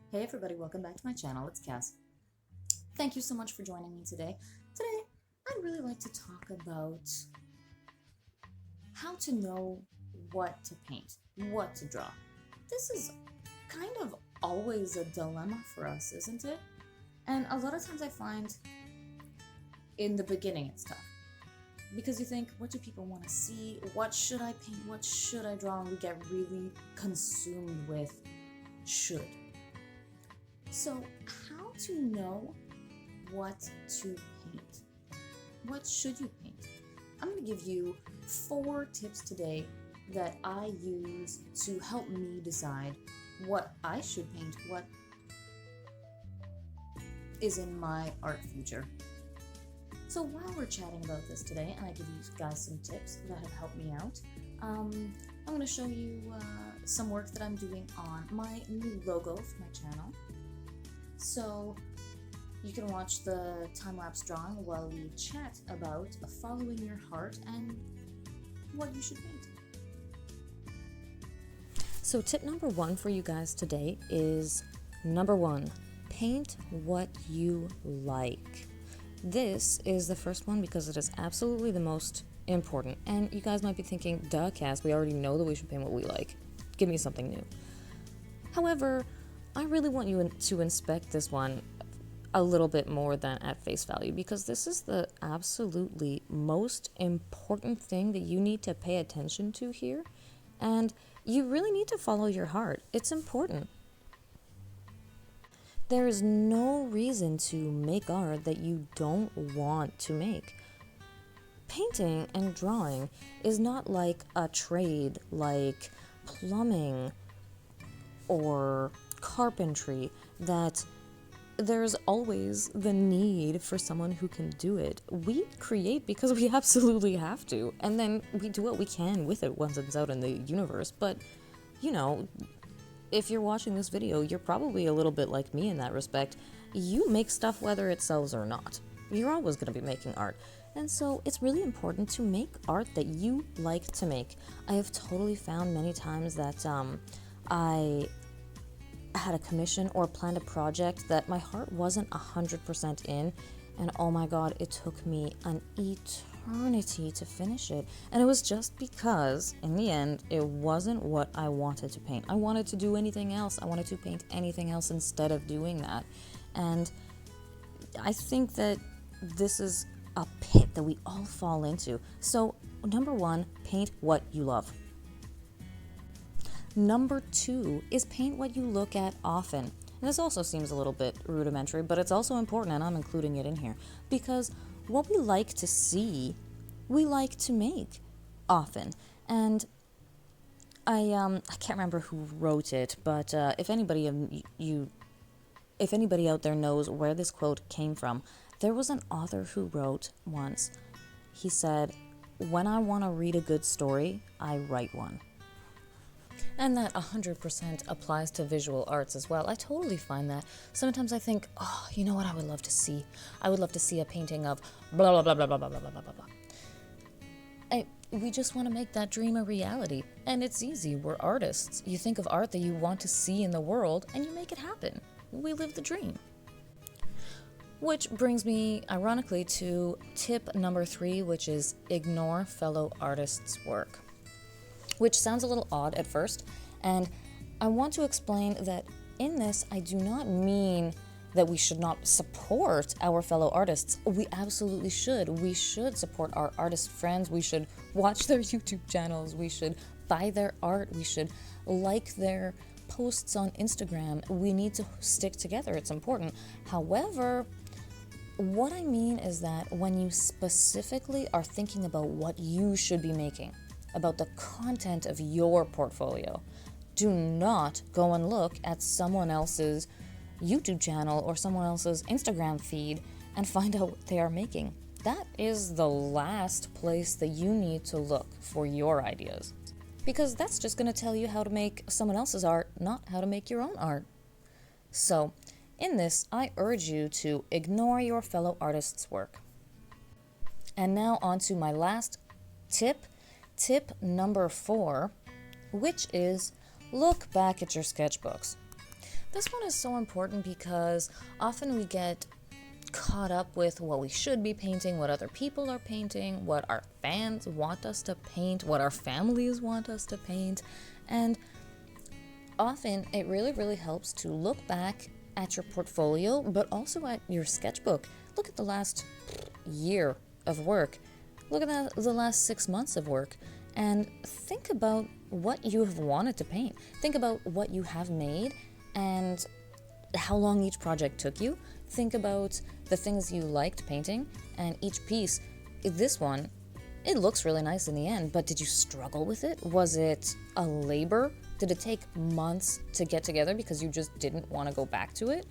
Hey everybody, welcome back to my channel. It's Cass. Thank you so much for joining me today. Today, I'd really like to talk about how to know what to paint, what to draw. This is kind of always a dilemma for us, isn't it? And a lot of times I find in the beginning it's tough. Because you think, what do people want to see? What should I paint? What should I draw? And we get really consumed with should. So, how to know what to paint? What should you paint? I'm going to give you 4 tips today that I use to help me decide what I should paint, what is in my art future. So while we're chatting about this today, and I give you guys some tips that have helped me out, I'm going to show you some work that I'm doing on my new logo for my channel. So you can watch the time-lapse drawing while we chat about following your heart and what you should paint. So tip number 1 for you guys today is number 1, paint what you like. This is the first one because it is absolutely the most important. And you guys might be thinking, duh, Cass, we already know that we should paint what we like. Give me something new. However, I really want you to inspect this one a little bit more than at face value, because this is the absolutely most important thing that you need to pay attention to here. And you really need to follow your heart. It's important. There is no reason to make art that you don't want to make. Painting and drawing is not like a trade like plumbing or carpentry that there's always the need for someone who can do it. We create because we absolutely have to, and then we do what we can with it once it's out in the universe. But, you know, if you're watching this video, you're probably a little bit like me in that respect. You make stuff whether it sells or not. You're always going to be making art. And so it's really important to make art that you like to make. I have totally found many times that I had a commission or planned a project that my heart wasn't 100% in, and oh my god, it took me an eternity to finish it. And it was just because in the end it wasn't what I wanted to paint. I wanted to do anything else. I wanted to paint anything else instead of doing that. And I think that this is a pit that we all fall into. So number 1, paint what you love. Number 2 is paint what you look at often. And this also seems a little bit rudimentary, but it's also important, and I'm including it in here, because what we like to see, we like to make often. And I can't remember who wrote it, but if anybody out there knows where this quote came from, there was an author who wrote once. He said, "When I want to read a good story, I write one." And that 100% applies to visual arts as well. I totally find that. Sometimes I think, oh, you know what I would love to see? I would love to see a painting of blah, blah, blah, blah, blah, blah, blah, blah, blah, blah. We just want to make that dream a reality. And it's easy. We're artists. You think of art that you want to see in the world, and you make it happen. We live the dream. Which brings me, ironically, to tip number 3, which is ignore fellow artists' work. Which sounds a little odd at first, and I want to explain that in this, I do not mean that we should not support our fellow artists. We absolutely should. We should support our artist friends. We should watch their YouTube channels. We should buy their art. We should like their posts on Instagram. We need to stick together. It's important. However, what I mean is that when you specifically are thinking about what you should be making, about the content of your portfolio, do not go and look at someone else's YouTube channel or someone else's Instagram feed and find out what they are making. That is the last place that you need to look for your ideas, because that's just going to tell you how to make someone else's art, not how to make your own art. So in this, I urge you to ignore your fellow artists' work. And now on to my last tip number 4, which is look back at your sketchbooks. This one is so important because often we get caught up with what we should be painting, what other people are painting, what our fans want us to paint, what our families want us to paint, and often it really helps to look back at your portfolio, but also at your sketchbook. Look at the last year of work. Look at the last 6 months of work, and think about what you have wanted to paint. Think about what you have made and how long each project took you. Think about the things you liked painting, and each piece. This one, it looks really nice in the end, but did you struggle with it? Was it a labor? Did it take months to get together because you just didn't want to go back to it?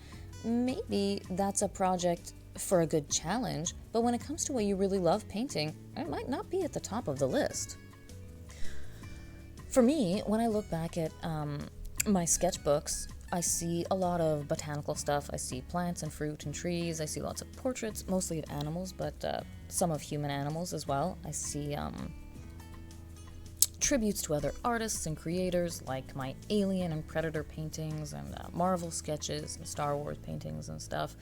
Maybe that's a project for a good challenge, but when it comes to what you really love painting, it might not be at the top of the list. For me, when I look back at my sketchbooks, I see a lot of botanical stuff. I see plants and fruit and trees. I see lots of portraits, mostly of animals, but some of human animals as well. I see tributes to other artists and creators, like my Alien and Predator paintings and Marvel sketches and Star Wars paintings and stuff.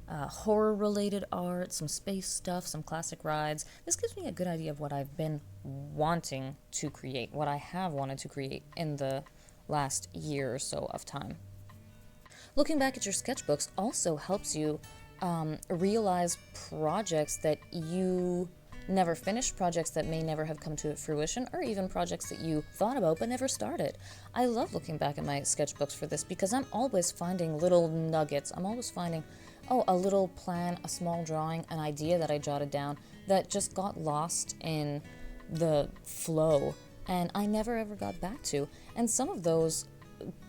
Horror-related art, some space stuff, some classic rides. This gives me a good idea of what I've been wanting to create, what I have wanted to create in the last year or so of time. Looking back at your sketchbooks also helps you realize projects that you never finished, projects that may never have come to fruition, or even projects that you thought about but never started. I love looking back at my sketchbooks for this because I'm always finding little nuggets. I'm always finding, a little plan, a small drawing, an idea that I jotted down that just got lost in the flow and I never ever got back to. And some of those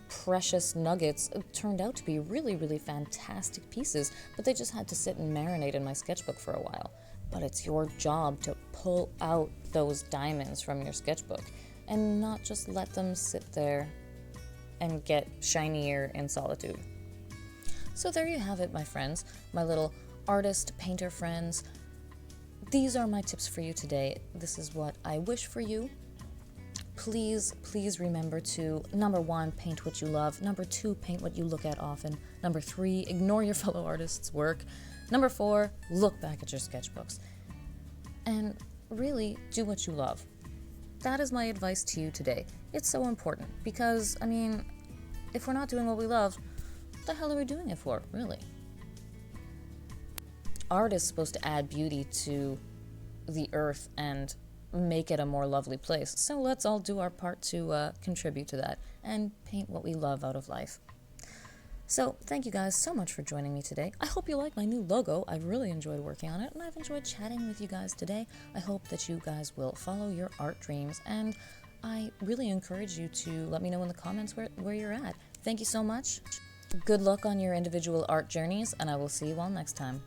precious nuggets turned out to be really fantastic pieces, but they just had to sit and marinate in my sketchbook for a while. But it's your job to pull out those diamonds from your sketchbook and not just let them sit there and get shinier in solitude. So there you have it, my friends, my little artist, painter friends. These are my tips for you today. This is what I wish for you. Please remember to, number 1, paint what you love. Number 2, paint what you look at often. Number 3, ignore your fellow artists' work. Number 4, look back at your sketchbooks. And really do what you love. That is my advice to you today. It's so important because, if we're not doing what we love, what the hell are we doing it for, really? Art is supposed to add beauty to the earth and make it a more lovely place. So let's all do our part to contribute to that and paint what we love out of life. So thank you guys so much for joining me today. I hope you like my new logo. I've really enjoyed working on it, and I've enjoyed chatting with you guys today. I hope that you guys will follow your art dreams, and I really encourage you to let me know in the comments where you're at. Thank you so much. Good luck on your individual art journeys, and I will see you all next time.